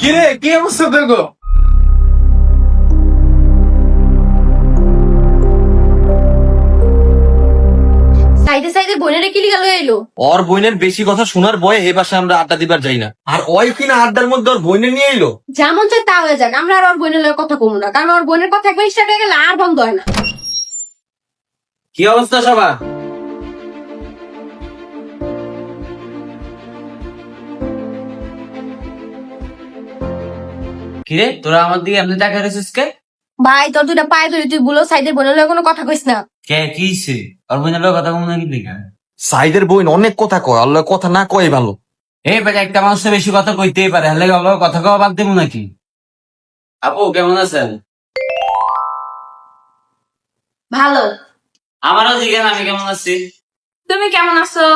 কিরে কি অবস্থা দেখো? সাইডে সাইডে বোনেরা কিলি গেল এলো। ওর বোনের বেশি কথা শোনার ভয়ে এ বাসা আমরা আড্ডা দিবার যাই না। আর ওই কিনা আড্ডার মধ্যে ওর বোনের নিয়ে এলো। যেমন চাই তা হয়ে যাক, আমরা আর ওর বোনের লগে কথা কমু না, কারণ ওর বোনের কথা একবার স্টার্ট হয়ে গেলে আর বন্ধ হয় না। কি অবস্থা সবার? কিরে তোরা আমার দিকে এমনি দেখা রেছিস কে? ভাই তোর দুইটা পায়ে ধরে তুই বলো সাইডের বোনের লগে কোনো কথা কইস না। কে কিছে? ওর বোনের লোক কথা কম নাকি দেখা? সাইদের বোন অনেক কথা কয়, আল্লাহ কথা না কয় ভালো। এই বেটা একটা মানুষের বেশি কথা কইতেই পারে, হলে আল্লাহ কথা কওয়া বাদ দেবো নাকি? আপু কেমন আছেন? ভালো। আমারও জিজ্ঞেস আমি কেমন আছি। তুমি কেমন আছো?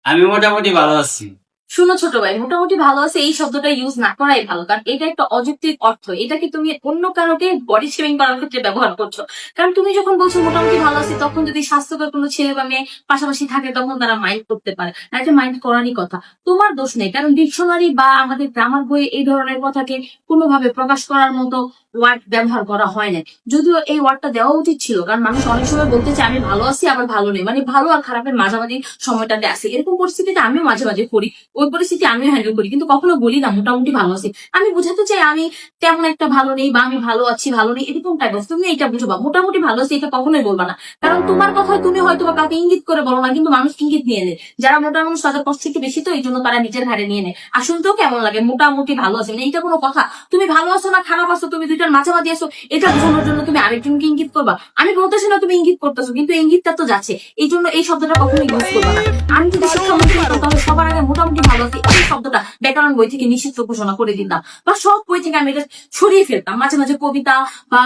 আমি মোটামুটি ভালো আছি। শুনো ছোট ভাই, মোটামুটি ভালো আছে এই শব্দটা ইউজ না করাই ভালো, কারণ এটা একটা অযৌক্তিক অর্থ। এটাকে তুমি অন্য কারোকে বডি শেমিং করার ক্ষেত্রে ব্যবহার করছো। কারণ তুমি যখন বলছো মোটামুটি ভালো আছে, তখন যদি স্বাস্থ্যকর কোনো ছেলে বা মেয়ে পাশাপাশি থাকে তখন তারা মাইন্ড করতে পারে, আর এটা মাইন্ড করারই কথা। তোমার দোষ নেই, কারণ ডিকশনারি বা আমাদের গ্রামার বইয়ে এই ধরনের কথাকে কোনোভাবে প্রকাশ করার মতো ওয়ার্ড ব্যবহার করা হয় না। যদিও এই ওয়ার্ডটা দেওয়া উচিত ছিল, কারণ মানুষ অনেক সময় বলতে চায় আমি ভালো আছি আবার ভালো নেই, মানে ভালো আর খারাপের মাঝামাঝি সময়টাতে আছে। এরকম পরিস্থিতিতে আমিও মাঝে মাঝে করি, ওই পরিস্থিতি আমিও হ্যান্ডেল করি, কিন্তু কখনো বলি না মোটামুটি ভালো আছি। আমি বুঝাতে চাই আমি তেমন একটা ভালো নেই বা আমি ভালো আছি ভালো নেই, এরকম টাইপ অফ। তুমি এটা বুঝবা মোটামুটি ভালো আছি এটা কখনোই বলবা না, কারণ তোমার কথা তুমি হয়তো বা কাউকে ইঙ্গিত করে বলো না, কিন্তু মানুষ ইঙ্গিত নিয়ে নেয়। যারা মোটা মানুষ তাদের কষ্ট একটু বেশি, তো এই জন্য তারা নিজের ঘাড়ে নিয়ে নেয়। আসলে তো কেমন লাগে মোটামুটি ভালো আছে, মানে এটা কোনো কথা? তুমি ভালো আছো না খারাপ আছো, তুমি দুইটার মাঝামাঝি আছো, এটা বোঝানোর জন্য তুমি আরেকজনকে ইঙ্গিত করবা? আমি বলতেছি না তুমি ইঙ্গিত করতেছো, কিন্তু ইঙ্গিতটা তো যাচ্ছে, এই জন্য এই শব্দটা কখনো ইউজ করবা না। আমি যদি শিক্ষামন্ত্রী হতাম তাহলে সবার আগে মোটামুটি ভালো আছে এই শব্দটা ব্যাকরণ বই থেকে নিষিদ্ধ ঘোষণা করে দিতাম, বা সব বই থেকে আমি এটা সরিয়ে ফেলতাম। মাঝে মাঝে কবিতা বা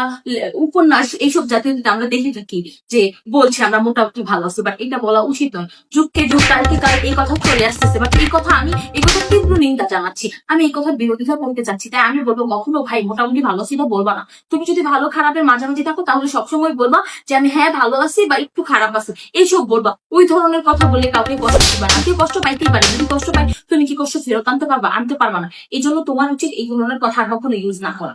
উপন্যাস এইসব জাতীয় যদি আমরা দেখে থাকি যে বলছি আমরা মোটামুটি ভালো আছি, বাট এটা বলা উচিত নয়। যুগকে যুগ কালকে কাল এই কথা চলে আসতেছে, বাট এই কথা আমি এই কথা তীব্র নিন্দা জানাচ্ছি, আমি এই কথার বিরোধিতা করতে চাচ্ছি। তাই আমি বলবো কখনো ভাই মোটামুটি ভালো আছি এটা বলবা না। তুমি যদি ভালো খারাপের মাঝামাঝি থাকো তাহলে সবসময় বলবা যে আমি হ্যাঁ ভালো আছি বা একটু খারাপ আছি, এইসব বলবা। ওই ধরনের কথা বললে কাউকে কষ্ট দিবা না, কেউ কষ্ট পাইতেই পারে, যদি কষ্ট পায় তুমি কি কষ্ট ফেরত আনতে পারবা? আনতে পারবা না। এই জন্য তোমার উচিত এই ধরনের কথা আর কখনো ইউজ না করা।